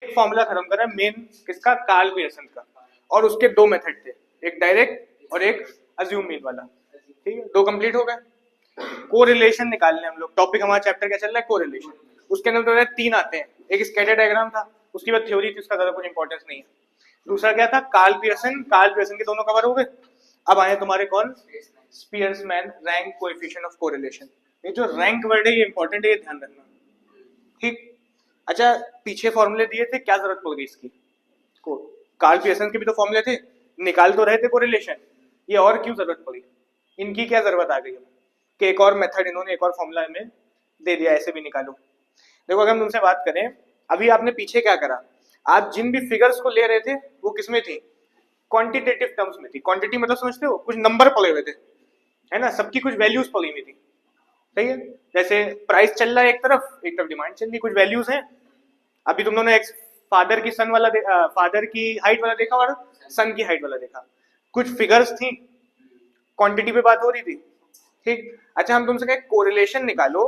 एक फॉर्मूला खत्म करा मेन किसका, कार्ल पियर्सन का, और उसके दो मेथड थे, एक डायरेक्ट और एक अज्यूम मीन वाला। ठीक है, दो कंप्लीट हो गए। कोरिलेशन निकालने हम लोग, टॉपिक हमारा चैप्टर क्या चल रहा है, कोरिलेशन। उसके अंदर तो तीन आते हैं, एक स्कैटर डायग्राम था, उसकी बाद थ्योरी थी, उसका ज्यादा कुछ इंपॉर्टेंस नहीं है। दूसरा क्या था, कार्ल पियर्सन के दोनों कवर हो गए। अब आए तुम्हारे कौन, स्पियर्समैन रैंक कोएफिशिएंट ऑफ कोरिलेशन। ये जो रैंक वर्ड है ये इंपॉर्टेंट है, ये ध्यान रखना। ठीक, अच्छा पीछे फॉर्मूले दिए थे, क्या जरूरत पड़ गई इसकी को, कार्ल पियर्सन के भी तो फॉर्मूले थे, निकाल तो रहे थे कोरिलेशन, ये और क्यों जरूरत पड़ी, इनकी क्या जरूरत आ गई कि एक और मेथड इन्होंने एक और फॉर्मूला में दे दिया, ऐसे भी निकालो। देखो अगर हम तुमसे बात करें, अभी आपने पीछे क्या करा, आप जिन भी फिगर्स को ले रहे थे वो किसमें थी, क्वांटिटेटिव टर्म्स में थी। क्वांटिटी मतलब समझते हो, कुछ नंबर पड़े हुए थे, है ना, सबकी कुछ वैल्यूज पड़ी हुई थी। सही है, जैसे प्राइस चल रहा है एक तरफ डिमांड चल रही, कुछ वैल्यूज हैं। अभी तुम लोगों ने फादर की सन वाला फादर की हाइट वाला देखा और सन की हाइट वाला देखा, कुछ फिगर्स थी, क्वांटिटी पे बात हो रही थी। ठीक, अच्छा हम तुमसे कहें कोरिलेशन निकालो,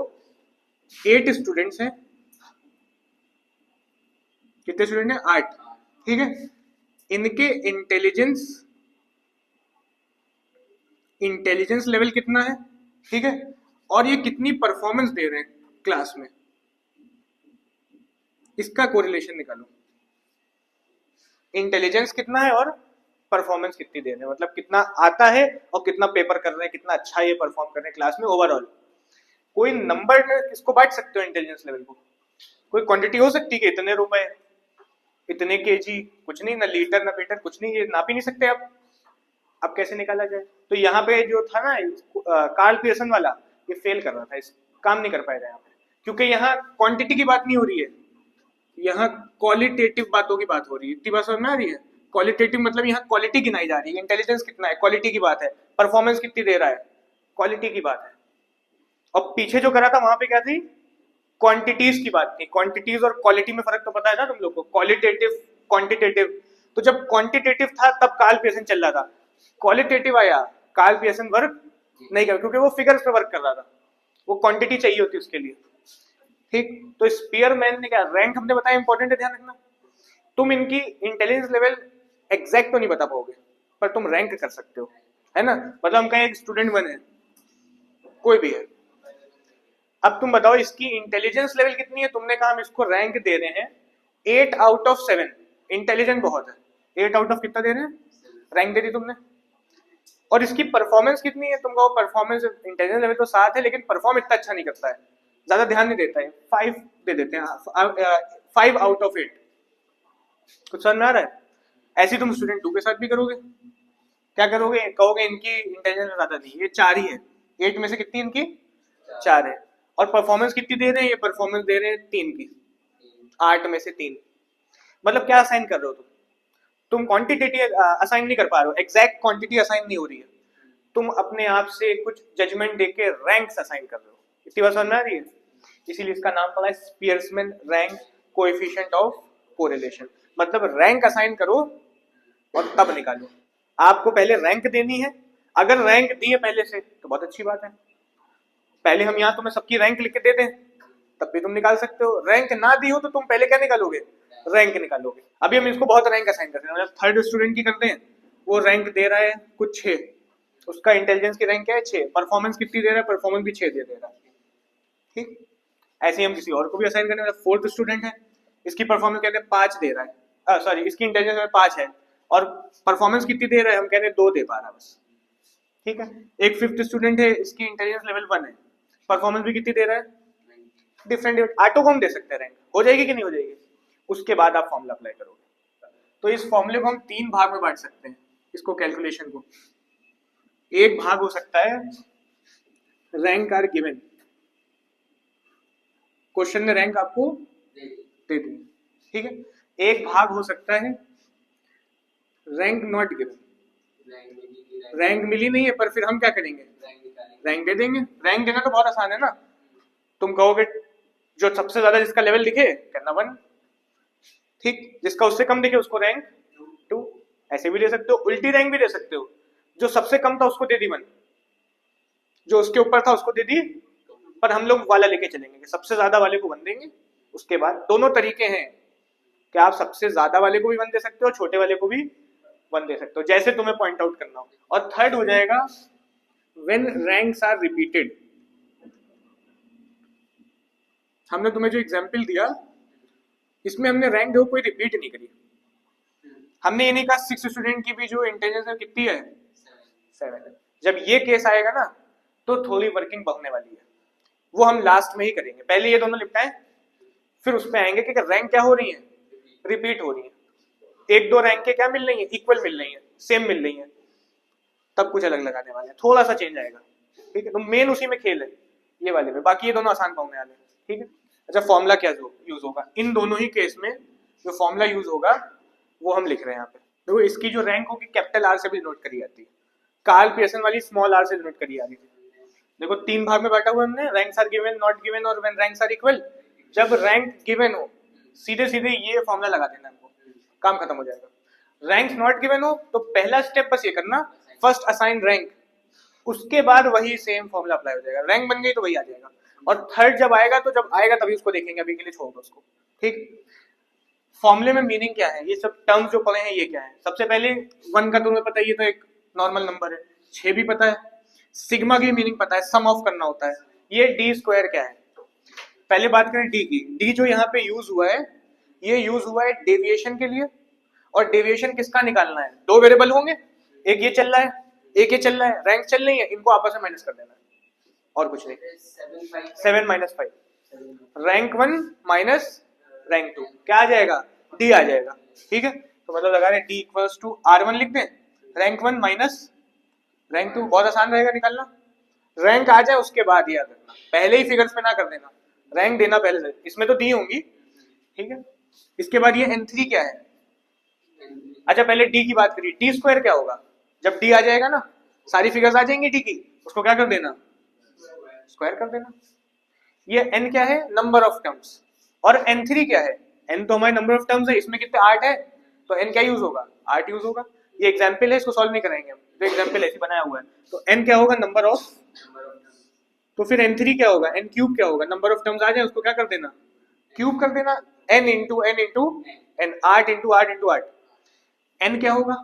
8 स्टूडेंट्स हैं, कितने स्टूडेंट हैं, 8। ठीक है, इनके इंटेलिजेंस लेवल कितना है, ठीक है, और ये कितनी परफॉर्मेंस दे रहे हैं क्लास में, इसका कोरिलेशन निकालो। इंटेलिजेंस कितना है और परफॉर्मेंस कितनी दे रहे हैं, मतलब कितना आता है और कितना पेपर कर रहे हैं, कितना अच्छा ये परफॉर्म कर रहे हैं क्लास में ओवरऑल। कोई नंबर में किसको बांट सकते हो इंटेलिजेंस लेवल को, कोई क्वांटिटी हो सकती है, इतने रुपए, इतने केजी, कुछ नहीं, ना लीटर ना मीटर, कुछ नहीं, ये नाप ही नहीं सकते आप। अब कैसे निकाला जाए, तो यहाँ पे जो था ना कार्ल पियर्सन वाला, ये फेल कर रहा था, इस काम नहीं कर पाएगा यहाँ पे, क्योंकि यहाँ क्वांटिटी की बात नहीं हो रही है, यहाँ क्वालिटेटिव बातों की बात हो रही है। इतनी बात समझ में आ रही है, क्वालिटेटिव मतलब यहाँ क्वालिटी गिनाई जा रही है, इंटेलिजेंस कितना है क्वालिटी की बात है, परफॉर्मेंस कितनी दे रहा है क्वालिटी की बात है। और पीछे जो करा था वहां पे क्या थी, क्वांटिटीज की बात थी। क्वांटिटीज और क्वालिटी में फर्क तो पता है ना तुम लोग को, क्वालिटेटिव क्वांटिटेटिव। तो जब क्वांटिटेटिव था तब कार्ल पियर्सन चल रहा था, क्वालिटेटिव आया कार्ल पियर्सन वर्क नहीं कर, क्योंकि वो फिगर्स पे वर्क कर रहा था, वो क्वांटिटी चाहिए होती उसके लिए। ठीक, तो स्पीयरमैन ने क्या, रैंक हमने बताया इंपॉर्टेंट है, ध्यान रखना। तुम इनकी इंटेलिजेंस लेवल एग्जैक्ट तो नहीं बता पाओगे, पर तुम रैंक कर सकते हो, है ना। मतलब हम कहें एक स्टूडेंट बने, कोई भी है, अब तुम बताओ इसकी इंटेलिजेंस लेवल कितनी है, तुमने कहा हम इसको रैंक दे रहे हैं 8/7। इंटेलिजेंट बहुत है, 8/, कितना दे रहे हैं, रैंक दे दी तुमने। और इसकी परफॉर्मेंस कितनी है, तुम कहो परफॉर्मेंस, इंटेलिजेंस लेवल तो 7 है लेकिन परफॉर्म इतना अच्छा नहीं करता है, ज्यादा ध्यान नहीं देता है, 5 दे देते हैं, 5/8। कुछ समझ में आ रहा है, ऐसी तुम स्टूडेंट 2 के साथ भी करोगे, क्या करोगे, कहोगे इनकी इंटेलिजेंस ज्यादा नहीं, ये 4 ही है, 8 में से कितनी इनकी 4 है, और परफॉर्मेंस कितनी दे रहे हैं, ये परफॉर्मेंस दे रहे हैं 3 की, 8 में से 3। मतलब क्या असाइन कर रहे हो तुम क्वांटिटेटिव असाइन नहीं कर पा रहे हो, एग्जैक्ट क्वांटिटी असाइन नहीं हो रही है, तुम अपने आप से कुछ जजमेंट देके रैंक्स असाइन कर रहे हो। इतनी बात समझ में आ रही है, इसीलिए इसका नाम पड़ा है स्पियर्समैन रैंक कोएफिशिएंट ऑफ कोरिलेशन। मतलब रैंक असाइन करो और तब निकालो, आपको पहले रैंक देनी है, अगर रैंक दी है पहले से तो बहुत अच्छी बात है, पहले हम यहाँ तुम्हें सबकी रैंक लिख के दे दें तब भी तुम निकाल सकते हो, रैंक ना दी हो तो तुम पहले क्या निकालोगे, रैंक निकालोगे। अभी हम इसको बहुत रैंक असाइन करते हैं, मतलब थर्ड स्टूडेंट की करते हैं, वो रैंक दे रहा है कुछ 6, उसका इंटेलिजेंस की रैंक क्या है 6, परफॉर्मेंस कितनी दे रहा है, परफॉर्मेंस भी 6 दे रहा है। ठीक, ऐसे ही हम किसी और को भी असाइन करें, फोर्थ स्टूडेंट है, इसकी परफॉर्मेंस कहते हैं 5 दे रहा है, सॉरी इसकी इंटेलिजेंस में 5 है और परफॉर्मेंस कितनी दे रहा है, हम कहते हैं 2 दे पा रहा है बस। ठीक है, एक फिफ्थ स्टूडेंट है, इसकी इंटेलिजेंस लेवल 1 है, परफॉर्मेंस भी कितनी दे रहा है, डिफरेंट, ऑटो को हम दे सकते हैं रैंक, हो जाएगी कि नहीं हो जाएगी, उसके बाद आप फॉर्मूला अप्लाई करोगे। तो इस फॉर्मूले को हम 3 भाग में बांट सकते हैं, इसको कैलकुलेशन को। एक भाग हो सकता है रैंक आर गिवन, क्वेश्चन ने रैंक आपको दे दी, ठीक है। एक भाग हो सकता है रैंक नॉट गिवन, रैंक मिली नहीं है पर फिर हम क्या करेंगे, रैंक दे देंगे। रैंक देना तो बहुत आसान है ना, तुम कहोगे जो सबसे ज्यादा जिसका लेवल दिखे कहना 1, ठीक, जिसका उससे कम दिखे उसको रैंक 2, ऐसे भी दे सकते हो, उल्टी रैंक भी दे सकते हो, जो सबसे कम था उसको दे दी 1, जो उसके ऊपर था उसको दे दी, पर हम लोग वाला लेके चलेंगे कि सबसे ज्यादा वाले को 1 देंगे, उसके बाद दोनों तरीके हैं कि आप सबसे ज्यादा वाले को भी 1 दे सकते हो, छोटे वाले को भी 1 दे सकते हो, जैसे तुम्हें पॉइंट आउट करना हो। और थर्ड हो जाएगा व्हेन रैंक्स आर रिपीटेड। हमने तुम्हें जो एग्जाम्पल दिया इसमें हमने रैंक देखो कोई रिपीट नहीं करी। हमने ये नहीं कहा 6 स्टूडेंट की भी जो इंटेलिजेंस है कितनी है 7 है। जब ये केस आएगा ना तो थोड़ी वर्किंग बढ़ने वाली है, वो हम लास्ट में ही करेंगे। पहले ये दोनों निपटाएं, फिर उसमें आएंगे कि रैंक क्या हो रही है, रिपीट हो रही है, एक दो रैंक के क्या मिल रही है, इक्वल मिल रही है, सेम मिल रही है, तब कुछ अलग लगाने वाले हैं, थोड़ा सा चेंज आएगा। ठीक है, तो मेन उसी में खेल है ये वाले में, बाकी ये दोनों आसान पाने वाले हैं। ठीक है, अच्छा फॉर्मूला क्या यूज होगा इन दोनों ही केस में, जो फॉर्मूला यूज होगा वो हम लिख रहे हैं यहाँ पे। देखो इसकी जो रैंक होगी कैपिटल आर से भी नोट करी जाती है, कार्ल पियर्सन वाली स्मॉल आर से नोट करी जा रही थी। देखो 3 भाग में बांटा हुआ हमने, ranks are given, not given और व्हेन रैंक्स आर इक्वल। जब रैंक गिवन हो सीधे सीधे ये फॉर्मूला लगा देना हमको, काम खत्म हो जाएगा। रैंक्स नॉट गिवन हो तो पहला स्टेप बस ये करना, फर्स्ट असाइन रैंक, उसके बाद वही सेम फॉर्मूला अप्लाई हो जाएगा। रैंक बन गई तो वही आ जाएगा। और थर्ड जब आएगा तो जब आएगा तभी उसको देखेंगे, अभी के लिए छोड़ दो उसको। ठीक, फॉर्मूले में मीनिंग क्या है, ये सब टर्म्स जो पढ़े हैं ये क्या है। सबसे पहले 1 का तुम्हें पता है, ये तो एक नॉर्मल नंबर है। 6 भी पता है, सिग्मा की मीनिंग पता है, सम ऑफ करना होता है। ये डी स्क्वायर क्या है, पहले बात करें डी की। डी जो यहाँ पे यूज हुआ है, ये यूज हुआ है डेविएशन के लिए। और डेविएशन किसका निकालना है, 2 वेरिएबल होंगे, एक ये चल रहा है एक ये चल रहा है, रैंक चल रही है, इनको आपस में माइनस कर देना है और कुछ नहीं। 7 - 5, रैंक 1 माइनस रैंक 2 क्या आ जाएगा, डी आ जाएगा। ठीक है, तो मतलब लगा रहे डी इक्वल्स टू R1 लिख दें, रैंक 1 माइनस रैंक 2, बहुत आसान रहेगा निकालना। रैंक आ जाए उसके बाद याद रखना, पहले ही फिगर्स पे ना कर देना, रैंक देना पहले से, इसमें तो दी होंगी। ठीक है, इसके बाद ये N3 क्या है। अच्छा पहले डी की बात करिए, डी स्क्वायर क्या होगा, जब डी आ जाएगा ना सारी फिगर्स आ जाएंगी डी की, उसको क्या कर देना, स्क्वायर कर देना। ये n क्या है, नंबर ऑफ टर्म्स, और n3 क्या है, n तो हमारे नंबर ऑफ टर्म्स है, इसमें कितने 8 है, तो n क्या यूज होगा, 8 यूज होगा। ये एग्जाम्पल है, इसको सॉल्व नहीं कराएंगे हम, तो एग्जाम्पल ऐसे बनाया हुआ है। तो n क्या होगा, नंबर ऑफ, तो फिर n3 क्या होगा, n क्यूब क्या होगा, नंबर ऑफ टर्म्स आ जाए उसको क्या कर देना, क्यूब कर देना, n into n into n, 8 into 8 into 8, n क्या होगा,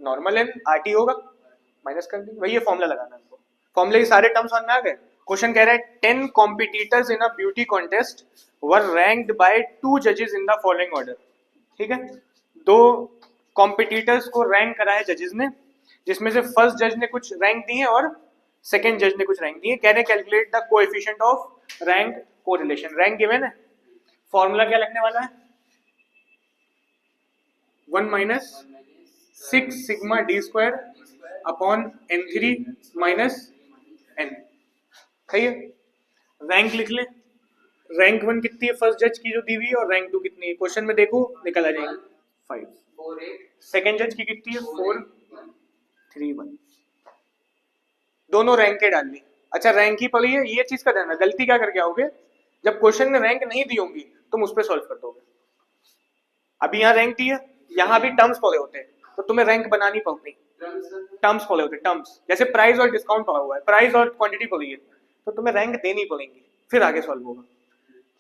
नॉर्मल n, 8 ही होगा, माइनस कर देंगे, वही ये फॉर्मूला लगाना है हमको। फॉर्मूले के सारे टर्म्स समझ में आ गए। क्वेश्चन कह रहा है 10 competitors in a beauty contest were ranked by 2 जजेस इन द फॉलोइंग ऑर्डर। ठीक है, 2 कॉम्पिटिटर्स को रैंक कराया जजेस ने, जिसमें से फर्स्ट जज ने कुछ रैंक दी है और सेकंड जज ने कुछ रैंक दी है। कह रहे calculate the coefficient of rank correlation. Rank given है, फॉर्मूला क्या लगने वाला है, 1 minus 6 sigma D square upon n3 minus n। सही है, रैंक लिख ले, रैंक 1 कितनी है फर्स्ट जज की जो दी हुई है, और रैंक 2 कितनी है, क्वेश्चन में देखो निकल आ जाएगी 5। सेकंड जज की कितनी है, 4 3 1, दोनों रैंक के डाल ली। अच्छा रैंक ही पड़ी है, ये चीज का ध्यान है, गलती क्या करके आओगे, जब क्वेश्चन में रैंक नहीं दी होंगी तुम उस पर सॉल्व कर दोगे। अभी यहाँ रैंक दी है, यहाँ भी टर्म्स पड़े होते हैं, तो तुम्हें रैंक बनानी पड़ती, टर्म्स पड़े होते, टर्म्स जैसे प्राइस और डिस्काउंट पड़ा हुआ है, प्राइस और क्वांटिटी पड़ी है, तो तुम्हें रैंक देनी पड़ेगी, फिर आगे सॉल्व होगा।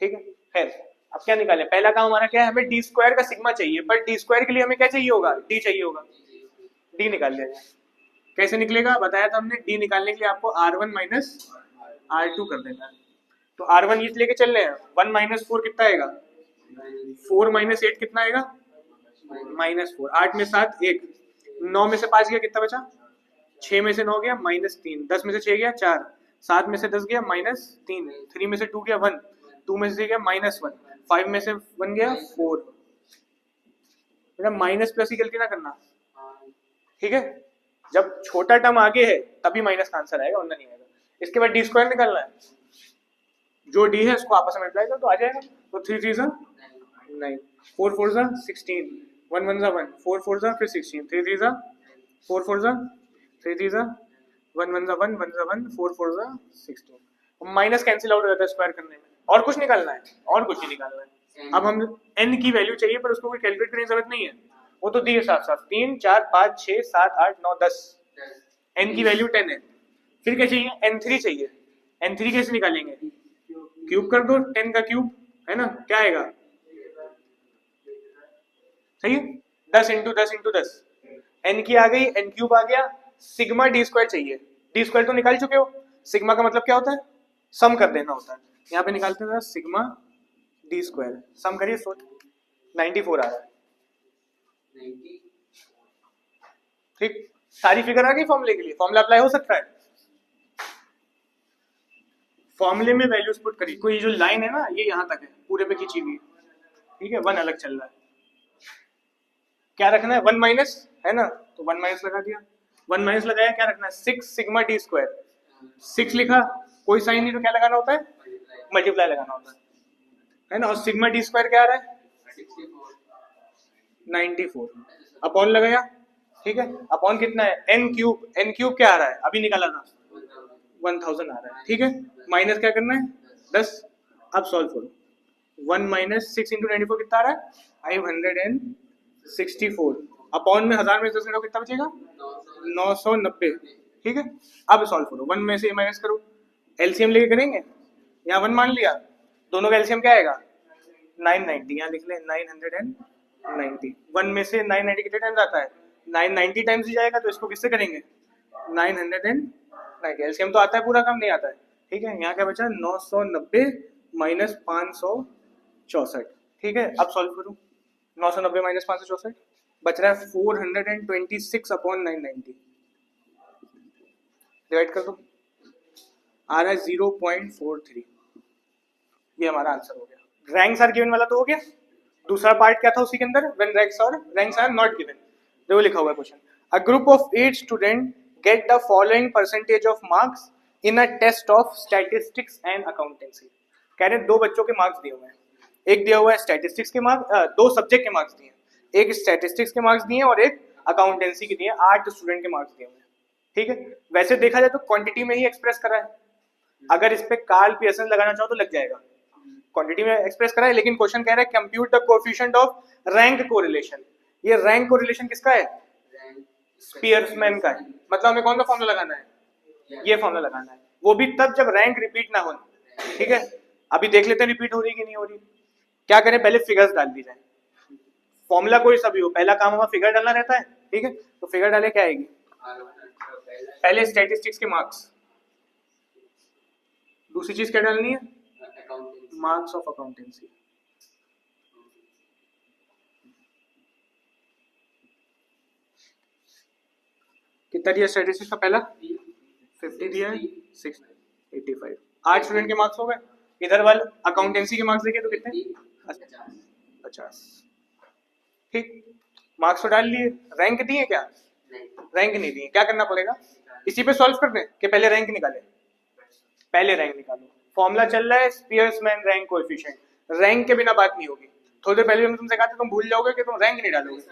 ठीक है, खैर अब क्या निकालें, पहला काम हमारा क्या है, हमें डी स्क्वायर का सिग्मा चाहिए, पर डी स्क्वायर के लिए हमें क्या चाहिए होगा, डी चाहिए होगा, डी निकाल लिया जाए। कैसे निकलेगा बताया था हमने, डी निकालने के लिए आपको R1 माइनस R2 कर देना है। तो R1 ये लेके चल रहे हैं, 1 माइनस 4 कितना आएगा, 4 माइनस 8 कितना आएगा, -4, 8 में 7 1, 9 में से 5 गया कितना बचा, 6 में से 9 गया -3, 10 में से 6 गया 4, 7 में से 10 गया -3, 3 में से 2 गया 1, 2 में से गया -1, 5 में से 1 गया 4। बेटा माइनस प्लस की गलती ना करना, ठीक है, जब छोटा टर्म आगे है तभी माइनस का आंसर आएगा, वरना नहीं आएगा। इसके बाद डी स्क्वायर निकालना है, जो डी है उसको आपस में मल्टीप्लाई कर तो आ जाएगा। तो 3 3 9, 4 4 16, 1 1 1, 4 4 फिर 16, 3 3 4 4 3 3 1 1 1 1 1 4 4 16। माइनस कैंसिल आउट हो जाता है स्क्वायर करने में। और कुछ निकालना है, और कुछ नहीं निकालना है। अब हम n की वैल्यू चाहिए, पर उसको कोई कैलकुलेट करने की जरूरत नहीं है, वो तो दिए साथ साथ 3 4 5 6 7 8 9 10, n की वैल्यू 10 है। फिर क्या चाहिए, n3 चाहिए। n3 कैसे निकालेंगे, क्यूब कर दो, 10 का क्यूब है ना, क्या आएगा सही है, 10 इंटू 10 इंटू 10, एन की आ गई, एन क्यूब आ गया, सिग्मा डी स्क्वायर चाहिए, डी स्क्वायर तो निकाल चुके हो, सिग्मा का मतलब क्या होता है, सम कर देना होता है, यहाँ पे निकालते हैं सिग्मा डी स्क्वायर, सम करिए, 94 आ रहा है, ठीक, सारी फिगर आ गई फॉर्मूले के लिए, फॉर्मूला अप्लाई हो सकता है, फॉर्मूले में वैल्यूज पुट करिए, कोई जो लाइन है ना ये यहाँ तक है, पूरे पे खींची हुई, ठीक है, 1 अलग चल रहा है, क्या रखना है, 1 माइनस है ना, तो 1 माइनस लगा दिया, 1 माइनस लगाया, क्या रखना है, 6 सिग्मा डी स्क्वायर, 6 लिखा, कोई साइन नहीं तो क्या लगाना होता है, मल्टीप्लाई लगाना होता है ना, और सिग्मा डी स्क्वायर क्या आ रहा है, 94, अपॉन लगाया, ठीक है, अपॉन कितना है, एन क्यूब क्या आ रहा है, अभी निकाला था 1000 आ रहा है, ठीक है, माइनस क्या करना है 10, अब सॉल्व करो, 1 माइनस 6 इंटू 94 कितना आ रहा है 564, अपॉन में 1000 में 10 घटाओ कितना बचेगा 990, ठीक है, अब सॉल्व करो, 1 में से माइनस करो, एलसीएम लेके करेंगे, यहाँ 1 मान लिया, दोनों का एलसीएम क्या आएगा 990, यहाँ लिख ले 990, 1 में से 990 कितने टाइम्स आता है 990 टाइम्स ही जाएगा, तो इसको किससे करेंगे 990, एलसीएम तो आता है, पूरा काम नहीं आता है, ठीक है, यहाँ क्या बचा 990 माइनस 564, ठीक है, अब सॉल्व करूँ, 990 माइनस 564 बच रहा है 426 अपॉन 990, डिवाइड कर दो, आ रहा है 0.43, ये हमारा आंसर हो गया, रैंक्स आर गिवन वाला तो हो गया, दूसरा पार्ट क्या था उसी के अंदर, when ranks are not given, देखो लिखा हुआ है question, a group of 8 student get the following percentage of marks in a test of statistics and accountancy, कह रहे हैं 2 बच्चों के मार्क्स दिए हुए हैं, एक दिया हुआ है स्टैटिस्टिक्स के मार्क्स, 2 सब्जेक्ट के मार्क्स दिए, एक स्टैटिस्टिक्स के मार्क्स दिए और एक अकाउंटेंसी के दिए, 8 स्टूडेंट के मार्क्स दिए हुए हैं, ठीक है, वैसे देखा जाए तो क्वांटिटी में ही एक्सप्रेस करा है, अगर इस पे कार्ल पियर्सन लगाना चाहो तो लग जाएगा, क्वांटिटी में एक्सप्रेस करा है, लेकिन क्वेश्चन कह रहा है compute the coefficient of rank correlation, ये रैंक कोरिलेशन किसका है, स्पियर्समैन का है, मतलब हमें कौन सा फॉर्मूला लगाना है, ये फॉर्मूला लगाना है, वो भी तब जब रैंक रिपीट ना हो, ठीक है, अभी देख लेते हैं रिपीट हो रही कि नहीं हो रही, क्या करें पहले फिगर्स डाल दी जाए, फॉर्मूला कोई सा भी हो, पहला काम हमारा फिगर डालना रहता है, ठीक है, तो फिगर डाले क्या आएगी, पहले स्टैटिस्टिक्स के मार्क्स, दूसरी चीज क्या डालनी है, मार्क्स ऑफ अकाउंटेंसी, कितना दिया स्टैटिस्टिक्स का पहला 50 दिया है, 685, 8 स्टूडेंट के मार्क्स हो गए, इधर वाले अकाउंटेंसी के मार्क्स देखे तो कितने 50, ठीक, मार्क्स तो डाल लिए, रैंक दिए क्या, रैंक नहीं दिए, क्या करना पड़ेगा, इसी पे सॉल्व कर दें कि पहले रैंक निकाले, पहले रैंक निकालो, फॉर्मूला चल रहा है स्पियर्समैन रैंक कोएफिशिएंट, रैंक के बिना बात नहीं होगी, थोड़ी देर पहले हमने तुमसे कहा था तुम भूल जाओगे कि तुम रैंक नहीं डालोगे,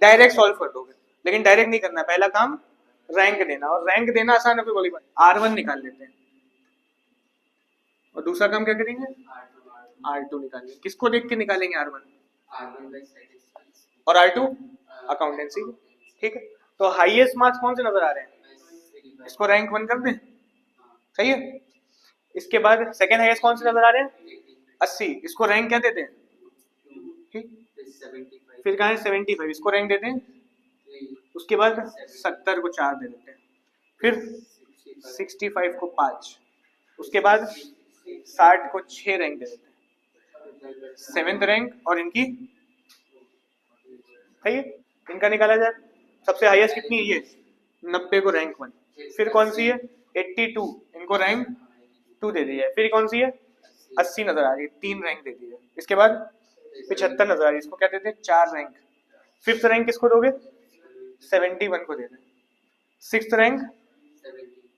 डायरेक्ट सॉल्व कर दोगे, लेकिन डायरेक्ट नहीं करना, पहला काम रैंक देना, और रैंक देना आसान है, कोई बड़ी बात, R1 निकाल लेते हैं, और दूसरा काम क्या करेंगे R2 निकालेंगे, किसको देख के निकालेंगे R1 और R2 अकाउंटेंसी, ठीक है, तो हाईएस्ट मार्क्स कौन से नजर आ रहे हैं, इसको रैंक 1 कर दें, सही है, इसके बाद सेकेंड हाईएस्ट कौन से नजर आ रहे हैं 80, इसको रैंक क्या देते हैं, ठीक, फिर कहा है 75, इसको रैंक देते हैं, उसके बाद 70 को 4 दे देते हैं, फिर 65 को 5, उसके बाद 60 को 6 रैंक दे देते हैं, 7th रैंक और इनकी, सही है, इनका निकाला जाए, सबसे हाईएस्ट कितनी है ये 90 को रैंक 1, फिर कौन सी है 82, इनको रैंक 2 दे दी है, फिर कौन सी है 80 नजर आ रही है, 3 रैंक दे दी है, इसके बाद 75 नजर आ रही है, इसको क्या देते हैं 4 रैंक, 5th रैंक किसको दोगे 71 को दे दें, 6th रैंक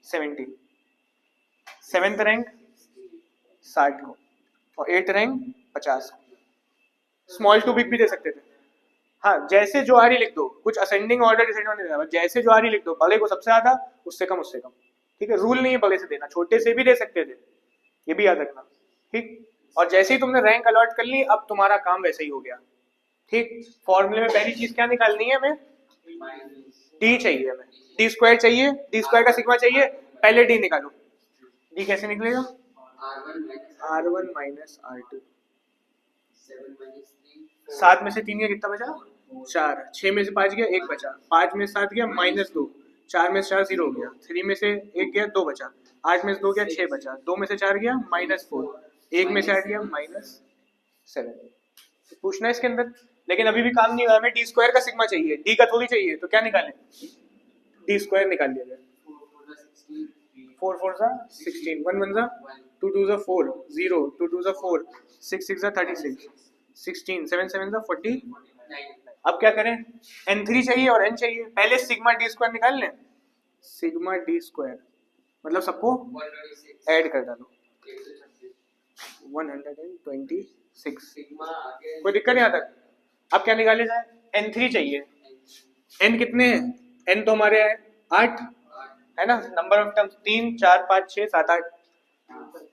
70, 7th रैंक 60 को, और 8th रैंक 50 को, स्मॉल टू बिग भी दे सकते थे, हाँ जैसे जो आ रही लिख दो, कुछ असेंडिंग ऑर्डर डिसेंडिंग नहीं देना, जैसे जो आ रही लिख दो, बड़े को सबसे ज्यादा, उससे कम उससे कम, ठीक है, रूल नहीं है बड़े से देना, छोटे से भी दे सकते थे, ये भी याद रखना, ठीक, और जैसे ही तुमने रैंक अलॉट कर ली, अब तुम्हारा काम वैसे ही हो गया, ठीक, फॉर्मूले में पहली चीज क्या निकालनी है हमें, डी चाहिए हमें, डी स्क्वायर चाहिए, डी स्क्वायर का सिग्मा चाहिए, पहले डी निकालो, डी कैसे निकलेगा R1 माइनस R2, 7 में से 3 का कितना बचा 4, 6 में से 5 गया 1 बचा, 5 में से 7 गया -2, 4 में से 4 0 हो गया, 3 में से 1 गया 2 बचा, 8 में से 2 गया 6 बचा, 2 में से 4 गया -4, 1 में से 8 गया -7। पूछना है इसके अंदर, लेकिन अभी भी काम नहीं हुआ, हमें डी स्क्वायर का सिग्मा चाहिए, डी का थोड़ी चाहिए, तो क्या निकालें, डी स्क्वायर निकाल लिया जाए। 4 4 जा 16, 1 1 जा 2 2 जा 4, 0 2 2 जा 4, 6 6 जा 36, 16 7 7 जा 40। अब क्या करें, n3 चाहिए और n चाहिए, पहले सिग्मा डी स्क्वायर निकाल लें। सिग्मा डी स्क्वायर मतलब सबको ऐड कर डालो, 126, कोई दिक्कत नहीं आता। अब क्या निकाले जाए, n3 चाहिए, n कितने हैं, n तो हमारे है 8 है ना, नंबर ऑफ टर्म्स 3 4 5 6 7 8,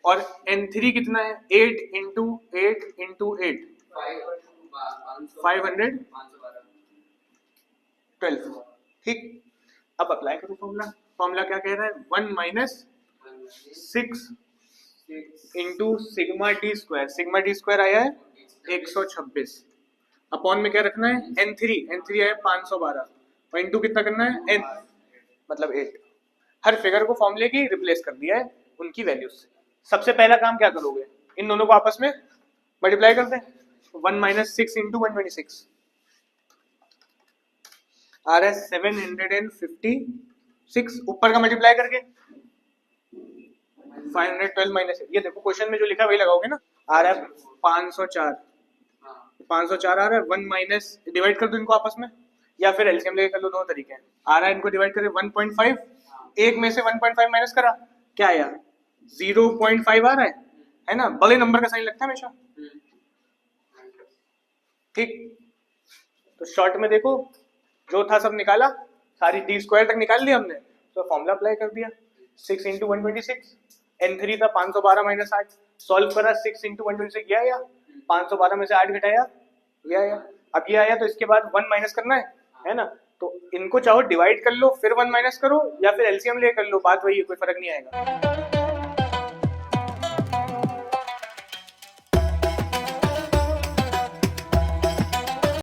और n3 कितना है 8 इंटू 8 इंटू 8 512। ठीक, अब अप्लाई करो फॉर्मूला, फॉर्मूला क्या कह रहा है, 1 minus 6 into sigma D square, sigma D square आया है 126, अपॉन में क्या रखना है n3, n3 आया 512, और इंटू कितना करना है n मतलब 8। हर फिगर को फॉर्मूले की रिप्लेस कर दिया है उनकी वैल्यूज से। सबसे पहला काम क्या करोगे, इन दोनों को आपस में मल्टीप्लाई कर दें, 1 माइनस 6 इंटू 126 आ रहा है 756, ऊपर का मल्टीप्लाई करके 512 माइनस, ये देखो क्वेश्चन में जो लिखा वही लगाओगे ना, आ रहा है 504, 504 आ रहा है, 1 माइनस डिवाइड कर दो इनको आपस में, या फिर एलसीएम लेके कर लो, दोनों तरीके हैं। आ रहा है इनको डिवाइड करें 1.5, एक में से 1.5 माइनस करा, क्या आया 0.5 आ रहा है ना, बड़े नंबर का साइन लगता है हमेशा। ठीक, तो शॉर्ट में देखो जो था सब निकाला, सारी डी स्क्वायर तक निकाल लिया हमने, तो फॉर्मूला अप्लाई कर दिया, 6 इंटू 126, n3 था 512 माइनस 8, सॉल्व करा 6 इंटू 126 ये आया, 512 में से 8 घटाया ये आया। अब ये आया तो इसके बाद 1 माइनस करना है ना, तो इनको चाहो डिवाइड कर लो फिर 1 माइनस करो, या फिर एलसीएम ले कर लो, बात वही है, कोई फर्क नहीं आएगा।